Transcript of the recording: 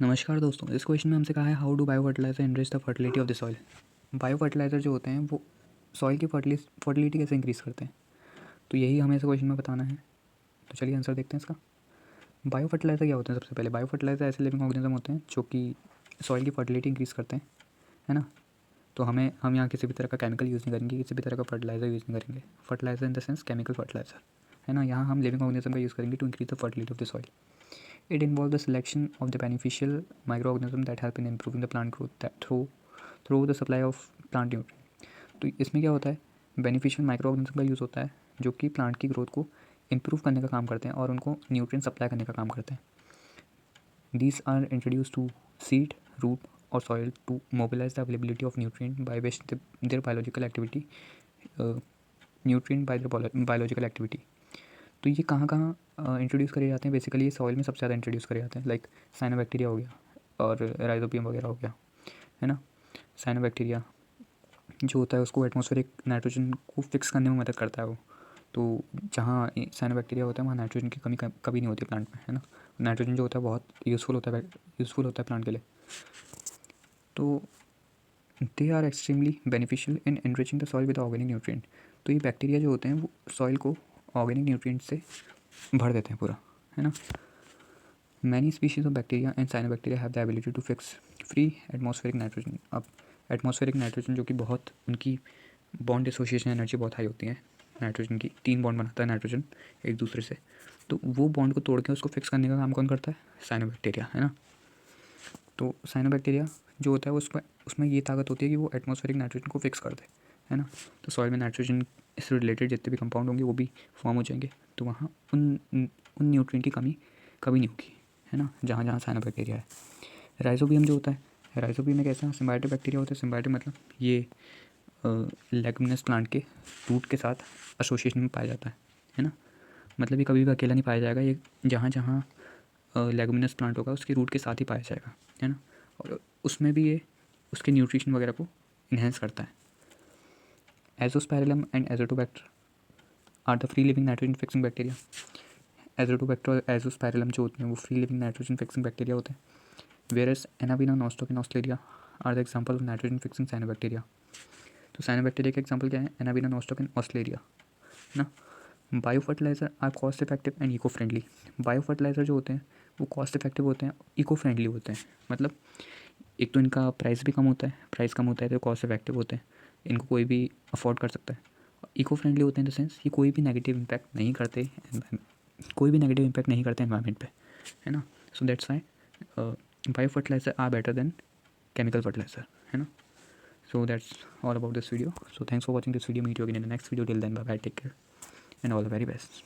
नमस्कार दोस्तों, इस क्वेश्चन में हमसे कहा है how do bio fertiliser enrich the fertility of the soil. Bio fertiliser जो होते हैं वो सॉइल की फर्टिलिटी कैसे इंक्रीज़ करते हैं, तो यही हमें इस क्वेश्चन में बताना है। तो चलिए आंसर देखते हैं इसका। बायो फर्टिलाइजर क्या होते हैं? सबसे पहले बायो फर्टिलाइजर ऐसे लिविंग ऑर्गेनिज्म होते हैं जो कि सॉइल की फर्टिलिटी इंक्रीज़ करते हैं, है ना। तो हम यहाँ किसी भी तरह का केमिकल यूज़ नहीं करेंगे, किसी भी तरह का फर्टिलाइजर यूज़ नहीं करेंगे। Fertiliser in the sense chemical fertiliser, है ना। यहाँ हम लिविंग ऑर्गेनिज्म का यूज़ करेंगे to increase the fertility of the soil. It involves the selection of the beneficial microorganisms that help in improving the plant growth through the supply of plant nutrient। तो इसमें क्या होता है, beneficial micro organism का use होता है जो कि प्लांट की ग्रोथ को इम्प्रूव करने का काम करते हैं और उनको न्यूट्रिएंट सप्लाई करने का काम करते हैं। These are introduce to seed, root और soil to mobilise the availability of nutrient by which their biological activity nutrient by their biological activity. तो ये कहाँ कहाँ इंट्रोड्यूस करे जाते हैं? बेसिकली ये सॉइल में सबसे ज़्यादा इंट्रोड्यूस करे जाते हैं, लाइक साइनोबैक्टीरिया हो गया और राइजोबियम वगैरह हो गया, है ना। साइनोबैक्टीरिया जो होता है उसको एटमॉस्फेरिक नाइट्रोजन को फिक्स करने में मदद करता है वो। तो जहाँ साइनोबैक्टीरिया होता है वहाँ नाइट्रोजन की कमी कभी नहीं होती प्लांट में, है ना। नाइट्रोजन जो होता है बहुत यूज़फुल होता है प्लांट के लिए। तो they are extremely beneficial in enriching the soil with organic nutrient. तो ये बैक्टीरिया जो होते हैं वो सॉइल को ऑर्गेनिक न्यूट्रिएंट से भर देते हैं पूरा, है ना। Many species of bacteria and cyanobacteria have the ability to fix free atmospheric nitrogen. अब एटमॉस्फेरिक नाइट्रोजन जो कि बहुत उनकी बॉन्ड एसोसिएशन एनर्जी बहुत हाई होती है नाइट्रोजन की, 3 बॉन्ड बनाता है नाइट्रोजन एक दूसरे से। तो वो बॉन्ड को तोड़ के उसको फिक्स करने का काम कौन करता है? साइनोबैक्टीरिया, है ना। तो साइनोबैक्टीरिया जो होता है उसमें ये ताकत होती है कि वो एटमॉस्फेरिक नाइट्रोजन को फिक्स कर दे, है ना। तो सॉइल में नाइट्रोजन इससे रिलेटेड जितने भी कंपाउंड होंगे वो भी फॉर्म हो जाएंगे, तो वहाँ उन न्यूट्रिएंट की कमी कभी नहीं होगी, है ना, जहाँ जहाँ साइनोबैक्टीरिया है। राइजोबियम जो होता है, राइजोबियम एक ऐसा सिम्बायोटिक बैक्टीरिया होता है। सिम्बायोटिक मतलब ये लेगुमिनस प्लांट के रूट के साथ एसोसिएशन में पाया जाता है ना। मतलब ये कभी भी अकेला नहीं पाया जाएगा, ये जहाँ जहाँ लेगुमिनस प्लांट होगा उसके रूट के साथ ही पाया जाएगा, है ना। और उसमें भी ये उसके न्यूट्रिशन वगैरह को इन्हेंस करता है। Azospirillum and azotobacter are the free living nitrogen fixing bacteria. Azotobacter और एजोस्पाइरलम जो होते हैं वो free living nitrogen fixing bacteria होते हैं। Whereas anabaena nostoc in Australia are the example of nitrogen fixing cyanobacteria. तो साइनोबैक्टीरिया का एग्जाम्पल क्या है? एनाबिना नॉस्टोक इन ऑस्ट्रेलिया, ना। Bio fertiliser are cost effective and eco friendly. Bio fertiliser जो होते हैं वो कॉस्ट इफेक्टिव होते हैं, इको फ्रेंडली होते हैं। मतलब एक तो इनका प्राइस भी कम होता है, प्राइस कम होता है तो कॉस्ट इफेक्टिव होते हैं, इनको कोई भी अफोर्ड कर सकता है। इको फ्रेंडली होते हैं इन द सेंस ये कोई भी नेगेटिव इम्पैक्ट नहीं करते, एनवायरनमेंट पे, है ना। So that's why bio fertiliser are better than chemical fertiliser, है ना। So that's all about this video. So thanks for watching this video. Meet you again in the next video. Till then bye bye, take care and all the very best.